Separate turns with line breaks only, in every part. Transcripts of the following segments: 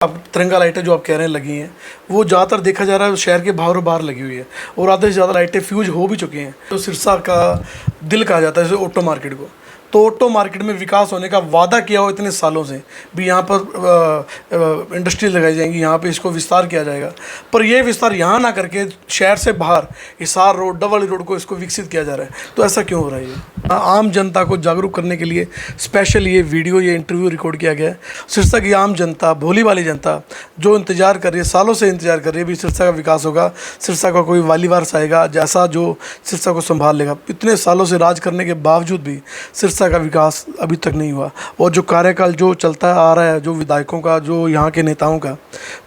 अब तिरंगा लाइटें जो आप कह रहे हैं लगी हैं, वो ज़्यादातर देखा जा रहा है शहर के बाहर बाहर लगी हुई है और आधे से ज़्यादा लाइटें फ्यूज हो भी चुकी हैं। तो सिरसा का दिल कहा जाता है जैसे ऑटो मार्केट को, तो ऑटो मार्केट में विकास होने का वादा किया हो इतने सालों से भी यहाँ पर इंडस्ट्री लगाई जाएंगी, यहाँ पे इसको विस्तार किया जाएगा, पर ये विस्तार यहाँ ना करके शहर से बाहर हिसार रोड, डबल रोड को इसको विकसित किया जा रहा है। तो ऐसा क्यों हो रहा है? ये आम जनता को जागरूक करने के लिए स्पेशल ये वीडियो, ये इंटरव्यू रिकॉर्ड किया गया है। सिरसा की आम जनता, भोली वाली जनता जो इंतज़ार कर रही है, सालों से इंतज़ार कर रही है भी सिरसा का विकास होगा, सिरसा का कोई वाली वारस आएगा जैसा जो सिरसा को संभाल लेगा। इतने सालों से राज करने के बावजूद भी सिरसा का विकास अभी तक नहीं हुआ और जो कार्यकाल जो चलता आ रहा है, जो विधायकों का, जो यहाँ के नेताओं का,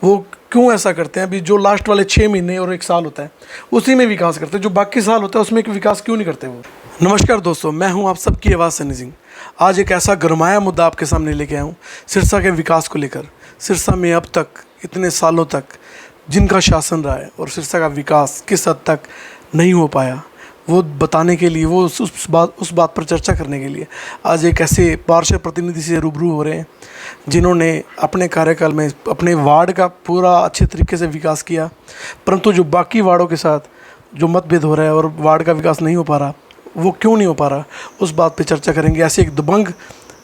वो क्यों ऐसा करते हैं? अभी जो लास्ट वाले 6 महीने और 1 साल होता है उसी में विकास करते हैं, जो बाकी साल होता है उसमें विकास क्यों नहीं करते वो? नमस्कार दोस्तों, मैं हूं आप सबकी आवाज़ सनी सिंह। आज एक ऐसा गरमाया मुद्दा आपके सामने लेके आया हूं सिरसा के विकास को लेकर। सिरसा में अब तक इतने सालों तक जिनका शासन रहा है और सिरसा का विकास किस हद तक नहीं हो पाया, वो बताने के लिए, वो उस बात पर चर्चा करने के लिए आज एक ऐसे पार्षद प्रतिनिधि से रूबरू हो रहे हैं जिन्होंने अपने कार्यकाल में अपने वार्ड का पूरा अच्छे तरीके से विकास किया, परंतु जो बाकी वार्डों के साथ जो मतभेद हो रहा है और वार्ड का विकास नहीं हो पा रहा, वो क्यों नहीं हो पा रहा, उस बात पे चर्चा करेंगे ऐसे एक दबंग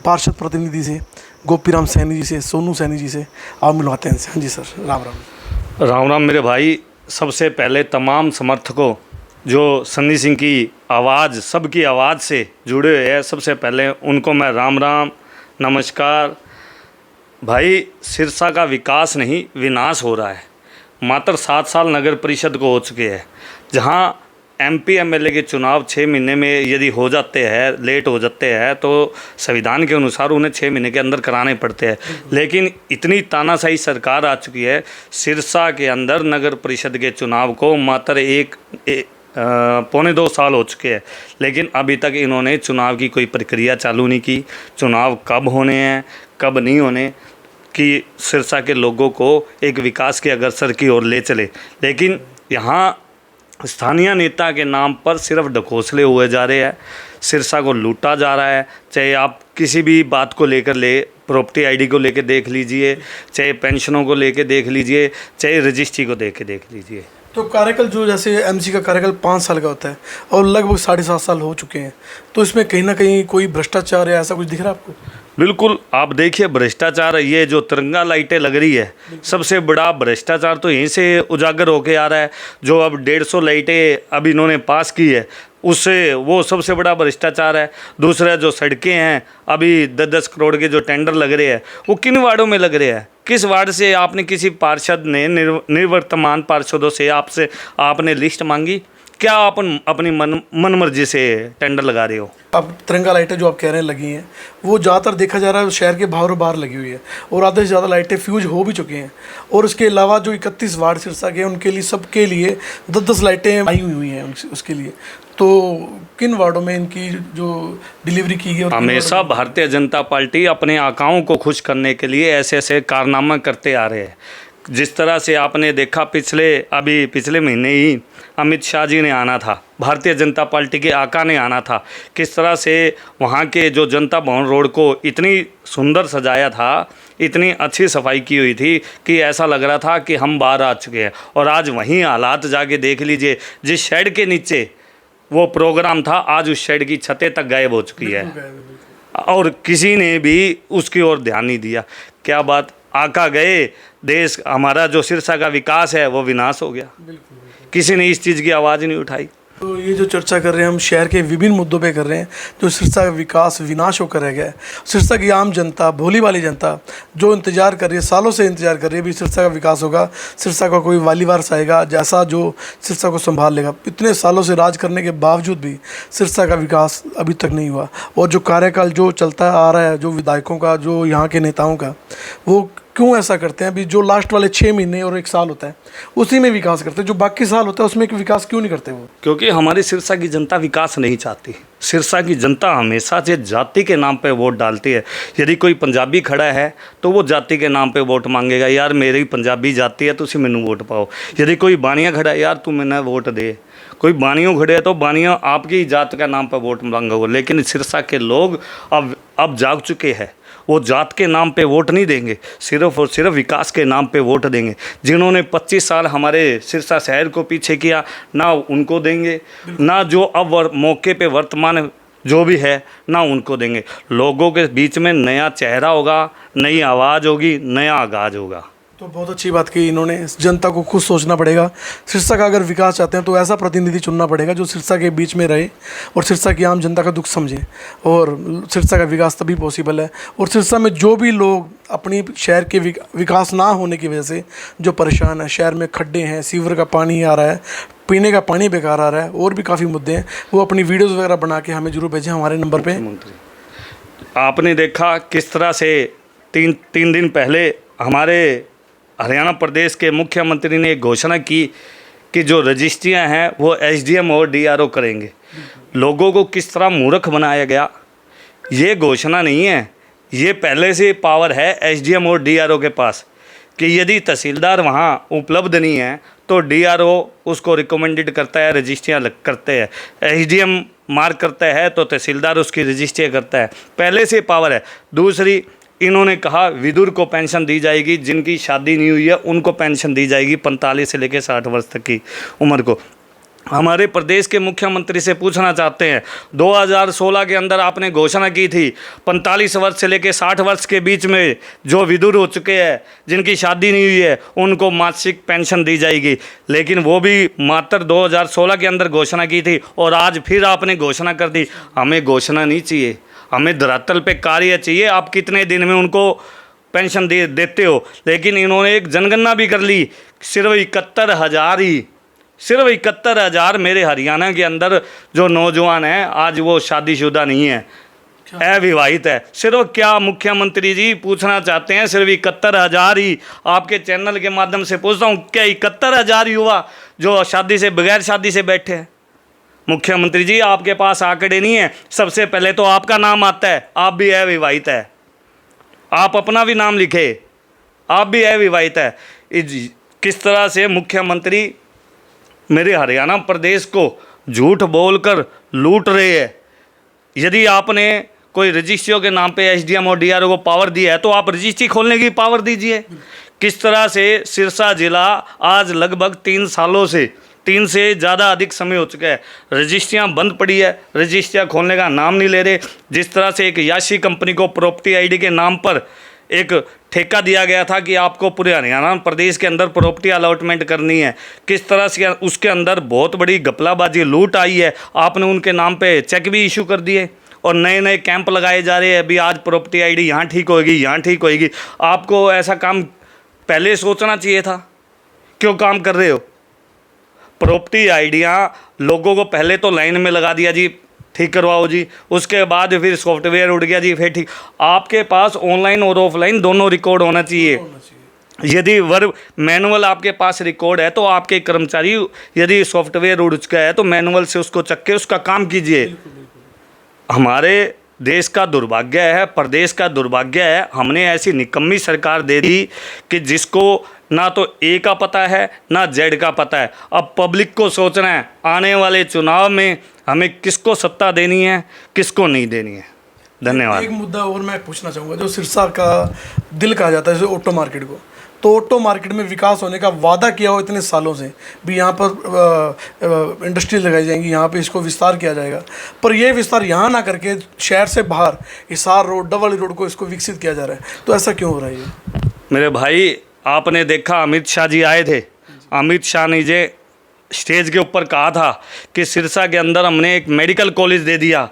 पार्षद प्रतिनिधि से, गोपीराम सैनी जी से, सोनू सैनी जी से। आप मिलवाते हैं। हाँ जी सर, राम राम।
राम राम मेरे भाई। सबसे पहले तमाम समर्थकों जो सन्नी सिंह की आवाज़, सबकी आवाज़ से जुड़े हुए हैं, सबसे पहले उनको मैं राम राम, नमस्कार। भाई, सिरसा का विकास नहीं, विनाश हो रहा है। मात्र 7 साल नगर परिषद को हो चुके हैं, जहां एमपी एमएलए के चुनाव 6 महीने में यदि हो जाते हैं, लेट हो जाते हैं, तो संविधान के अनुसार उन्हें 6 महीने के अंदर कराने पड़ते हैं। लेकिन इतनी तानाशाही सरकार आ चुकी है, सिरसा के अंदर नगर परिषद के चुनाव को मात्र पौने 2 साल हो चुके हैं, लेकिन अभी तक इन्होंने चुनाव की कोई प्रक्रिया चालू नहीं की। चुनाव कब होने हैं, कब नहीं होने, कि सिरसा के लोगों को एक विकास के अग्रसर की ओर ले चले। लेकिन यहाँ स्थानीय नेता के नाम पर सिर्फ ढकोसले हुए जा रहे हैं, सिरसा को लूटा जा रहा है। चाहे आप किसी भी बात को लेकर प्रॉपर्टी आईडी को लेकर देख लीजिए, चाहे पेंशनों को लेकर देख लीजिए, चाहे रजिस्ट्री को देख लीजिए।
तो कार्यकाल जो जैसे एमसी का कार्यकाल 5 साल का होता है और लगभग 7.5 साल हो चुके हैं, तो इसमें कहीं ना कहीं कोई भ्रष्टाचार या ऐसा कुछ दिख रहा है आपको?
बिल्कुल, आप देखिए भ्रष्टाचार, ये जो तिरंगा लाइटें लग रही है, सबसे बड़ा भ्रष्टाचार तो यहीं से उजागर होके आ रहा है। जो अब 150 लाइटें अब इन्होंने पास की है, उससे वो सबसे बड़ा भ्रष्टाचार है। दूसरा, जो सड़कें हैं, अभी 10-10 करोड़ के जो टेंडर लग रहे हैं, वो किन वार्डों में लग रहे हैं? किस वार्ड से आपने किसी पार्षद ने, निवर्तमान पार्षदों से आपने लिस्ट मांगी? क्या आप अपनी मन मर्जी से टेंडर लगा रहे हो?
अब तिरंगा लाइटें जो आप कह रहे हैं लगी हैं, वो ज़्यादातर देखा जा रहा है शहर के बाहर बाहर लगी हुई है और आधे से ज़्यादा लाइटें फ्यूज हो भी चुकी हैं। और उसके अलावा जो 31 वार्ड सिरसा के, उनके लिए, सबके लिए 10-10 लाइटें आई हुई हैं उसके लिए। तो किन वार्डों में इनकी जो डिलीवरी की गई?
हमेशा भारतीय जनता पार्टी अपने आकाओं को खुश करने के लिए ऐसे ऐसे कारनामा करते आ रहे हैं। जिस तरह से आपने देखा, पिछले महीने ही अमित शाह जी ने आना था, भारतीय जनता पार्टी के आका ने आना था। किस तरह से वहाँ के जो जनता भवन रोड को इतनी सुंदर सजाया था, इतनी अच्छी सफाई की हुई थी कि ऐसा लग रहा था कि हम बाहर आ चुके हैं। और आज वहीं हालात जाके देख लीजिए, जिस शेड के नीचे वो प्रोग्राम था, आज उस शेड की छतें तक गायब हो चुकी है और किसी ने भी उसकी ओर ध्यान नहीं दिया। क्या बात, आका गए, देश, हमारा जो सिरसा का विकास है वो विनाश हो गया। किसी ने इस चीज़ की आवाज़ नहीं उठाई।
तो ये जो चर्चा कर रहे हैं हम शहर के विभिन्न मुद्दों पे कर रहे हैं, जो सिरसा का विकास विनाश होकर रह गया है। सिरसा की आम जनता, भोली वाली जनता जो इंतज़ार कर रही है, सालों से इंतज़ार कर रही है भी सिरसा का विकास होगा, सिरसा का कोई वाली वारस आएगा जैसा जो सिरसा को संभाल लेगा। इतने सालों से राज करने के बावजूद भी सिरसा का विकास अभी तक नहीं हुआ और जो कार्यकाल जो चलता आ रहा है, जो विधायकों का, जो यहाँ के नेताओं का, वो क्यों ऐसा करते हैं? अभी जो लास्ट वाले 6 महीने और 1 साल होता है उसी में विकास करते हैं, जो बाकी साल होता है उसमें विकास क्यों नहीं करते वो?
क्योंकि हमारी सिरसा की जनता विकास नहीं चाहती। सिरसा की जनता हमेशा से जाति के नाम पे वोट डालती है। यदि कोई पंजाबी खड़ा है तो वो जाति के नाम पे वोट मांगेगा, यार मेरी पंजाबी जाति है, तुसी मैनू वोट पाओ। यदि कोई बाणिया खड़ा है, यार तू मैंने वोट दे। कोई बानियों खड़े हैं तो बानियों आपकी ही जात का नाम पर वोट मांगोगे, लेकिन सिरसा के लोग अब जाग चुके हैं। वो जात के नाम पे वोट नहीं देंगे, सिर्फ और सिर्फ विकास के नाम पे वोट देंगे। जिन्होंने 25 साल हमारे सिरसा शहर को पीछे किया, ना उनको देंगे, ना जो अब मौके पे वर्तमान जो भी है ना उनको देंगे। लोगों के बीच में नया चेहरा होगा, नई आवाज़ होगी, नया आगाज़ होगा।
तो बहुत अच्छी बात की इन्होंने। जनता को खुद सोचना पड़ेगा। सिरसा का अगर विकास चाहते हैं तो ऐसा प्रतिनिधि चुनना पड़ेगा जो सिरसा के बीच में रहे और सिरसा की आम जनता का दुख समझे, और सिरसा का विकास तभी पॉसिबल है। और सिरसा में जो भी लोग अपनी शहर के विकास ना होने की वजह से जो परेशान है, शहर में खड्डे हैं, सीवर का पानी आ रहा है, पीने का पानी बेकार आ रहा है, और भी काफ़ी मुद्दे हैं, वो अपनी वीडियोज़ वगैरह बना के हमें जरूर भेजें हमारे नंबर पर।
आपने देखा किस तरह से तीन दिन पहले हमारे हरियाणा प्रदेश के मुख्यमंत्री ने एक घोषणा की कि जो रजिस्ट्रियां हैं वो एसडीएम और डीआरओ करेंगे। लोगों को किस तरह मूर्ख बनाया गया। ये घोषणा नहीं है, ये पहले से पावर है एसडीएम और डीआरओ के पास कि यदि तहसीलदार वहाँ उपलब्ध नहीं है तो डीआरओ उसको रिकमेंडेड करता है, रजिस्ट्रियाँ करते हैं। एसडीएम मार्क करता है तो तहसीलदार उसकी रजिस्ट्री करता है, पहले से पावर है। दूसरी, इन्होंने कहा विधुर को पेंशन दी जाएगी, जिनकी शादी नहीं हुई है उनको पेंशन दी जाएगी 45 से लेकर 60 वर्ष तक की उम्र को। हमारे प्रदेश के मुख्यमंत्री से पूछना चाहते हैं, 2016 के अंदर आपने घोषणा की थी 45 वर्ष से लेकर 60 वर्ष के बीच में जो विधुर हो चुके हैं, जिनकी शादी नहीं हुई है, उनको मासिक पेंशन दी जाएगी, लेकिन वो भी मात्र 2016 के अंदर घोषणा की थी और आज फिर आपने घोषणा कर दी। हमें घोषणा नहीं चाहिए, हमें धरातल पे कार्य चाहिए। आप कितने दिन में उनको पेंशन देते हो। लेकिन इन्होंने एक जनगणना भी कर ली, सिर्फ 71,000 ही, सिर्फ 71,000 मेरे हरियाणा के अंदर जो नौजवान हैं आज वो शादीशुदा नहीं है, अविवाहित है। सिर्फ क्या मुख्यमंत्री जी पूछना चाहते हैं, सिर्फ 71,000 ही आपके चैनल के माध्यम से पूछता हूँ, क्या 71,000 युवा जो शादी से बगैर शादी से बैठे हैं? मुख्यमंत्री जी आपके पास आंकड़े नहीं है, सबसे पहले तो आपका नाम आता है, आप भी अविवाहित है, आप अपना भी नाम लिखे, आप भी अविवाहित है। किस तरह से मुख्यमंत्री मेरे हरियाणा प्रदेश को झूठ बोलकर लूट रहे हैं। यदि आपने कोई रजिस्ट्रियों के नाम पे एसडीएम और डीआरओ को पावर दिया है तो आप रजिस्ट्री खोलने की पावर दीजिए। किस तरह से सिरसा जिला आज लगभग 3 सालों से 3 से ज़्यादा अधिक समय हो चुका है, रजिस्ट्रियाँ बंद पड़ी है, रजिस्ट्रियाँ खोलने का नाम नहीं ले रहे। जिस तरह से एक याशी कंपनी को प्रॉपर्टी आईडी के नाम पर एक ठेका दिया गया था कि आपको पूरे हरियाणा प्रदेश के अंदर प्रॉपर्टी अलॉटमेंट करनी है, किस तरह से उसके अंदर बहुत बड़ी घपलाबाजी लूट आई है। आपने उनके नाम पे चेक भी इशू कर दिए और नए नए कैंप लगाए जा रहे हैं। अभी आज प्रॉपर्टी आईडी यहाँ ठीक होएगी, यहाँ ठीक होएगी। आपको ऐसा काम पहले सोचना चाहिए था, क्यों काम कर रहे हो? प्रॉपर्टी आइडियाँ लोगों को पहले तो लाइन में लगा दिया जी, ठीक करवाओ जी, उसके बाद फिर सॉफ्टवेयर उड़ गया जी, फिर ठीक। आपके पास ऑनलाइन और ऑफलाइन दोनों रिकॉर्ड होना चाहिए। यदि वर्ब मैनुअल आपके पास रिकॉर्ड है तो आपके कर्मचारी यदि सॉफ्टवेयर उड़ चुका है तो मैनुअल से उसको चक के उसका काम कीजिए। हमारे देश का दुर्भाग्य है, प्रदेश का दुर्भाग्य है, हमने ऐसी निकम्मी सरकार दे दी कि जिसको ना तो ए का पता है ना जेड का पता है। अब पब्लिक को सोचना है आने वाले चुनाव में हमें किसको सत्ता देनी है, किसको नहीं देनी है। धन्यवाद।
एक मुद्दा और मैं पूछना चाहूँगा, जो सिरसा का दिल कहा जाता है जैसे ऑटो मार्केट को, तो ऑटो मार्केट में विकास होने का वादा किया हो इतने सालों से भी, यहाँ पर इंडस्ट्री लगाई जाएंगी, यहाँ पे इसको विस्तार किया जाएगा, पर यह विस्तार यहाँ ना करके शहर से बाहर हिसार रोड, डबल रोड को इसको विकसित किया जा रहा है, तो ऐसा क्यों हो रहा है ये?
मेरे भाई, आपने देखा अमित शाह जी आए थे, अमित शाह ने जे स्टेज के ऊपर कहा था कि सिरसा के अंदर हमने एक मेडिकल कॉलेज दे दिया।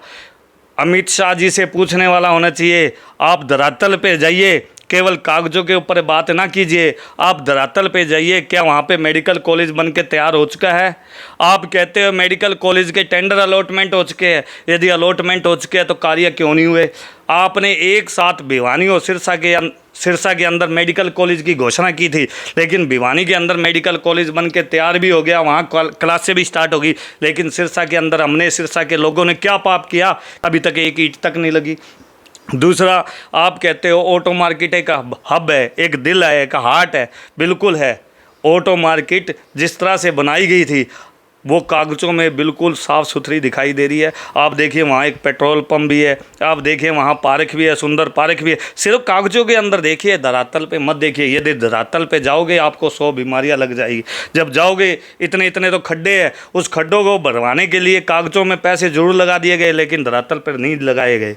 अमित शाह जी से पूछने वाला होना चाहिए, आप धरातल पे जाइए, केवल कागजों के ऊपर बात ना कीजिए, आप धरातल पे जाइए, क्या वहाँ पे मेडिकल कॉलेज बन के तैयार हो चुका है? आप कहते हो मेडिकल कॉलेज के टेंडर अलॉटमेंट हो चुके हैं, यदि अलॉटमेंट हो चुके हैं तो कार्य क्यों नहीं हुए? आपने एक साथ भिवानी और सिरसा के अंदर मेडिकल कॉलेज की घोषणा की थी, लेकिन भिवानी के अंदर मेडिकल कॉलेज बन के तैयार भी हो गया, वहाँ क्लासें भी स्टार्ट होगी, लेकिन सिरसा के अंदर हमने, सिरसा के लोगों ने क्या पाप किया? अभी तक एक ईंट तक नहीं लगी। दूसरा, आप कहते हो ऑटो मार्केट एक हब है, एक दिल है, एक हार्ट है। बिल्कुल है। ऑटो मार्केट जिस तरह से बनाई गई थी, वो कागज़ों में बिल्कुल साफ़ सुथरी दिखाई दे रही है। आप देखिए वहाँ एक पेट्रोल पंप भी है, आप देखिए वहाँ पार्क भी है, सुंदर पार्क भी है। सिर्फ कागज़ों के अंदर देखिए, धरातल पे मत देखिए। यदि धरातल पे जाओगे आपको 100 बीमारियाँ लग जाएगी। जब जाओगे इतने इतने तो खड्डे हैं, उस खड्डों को भरवाने के लिए कागज़ों में पैसे जरूर लगा दिए गए, लेकिन धरातल पर नहीं लगाए गए।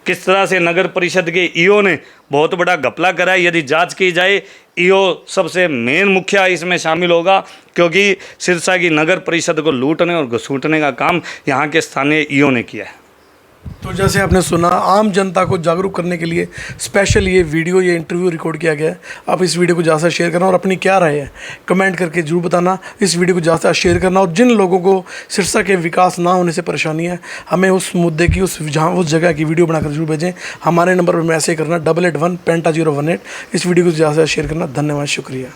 किस तरह से नगर परिषद के ईओ ने बहुत बड़ा घपला करा है। यदि जांच की जाए, ईओ सबसे मेन मुखिया इसमें शामिल होगा, क्योंकि सिरसा की नगर परिषद को लूटने और घसीटने का काम यहाँ के स्थानीय ईओ ने किया है।
तो जैसे आपने सुना, आम जनता को जागरूक करने के लिए स्पेशल ये वीडियो, ये इंटरव्यू रिकॉर्ड किया गया है। आप इस वीडियो को ज़्यादा से शेयर करना और अपनी क्या राय है कमेंट करके जरूर बताना। इस वीडियो को ज़्यादा से शेयर करना, और जिन लोगों को सिरसा के विकास ना होने से परेशानी है, हमें उस मुद्दे की, उस जगह की वीडियो बनाकर जरूर भेजें। हमारे नंबर पर मैसेज करना 881 पेंटा 018। इस वीडियो को ज़्यादा से शेयर करना। धन्यवाद, शुक्रिया।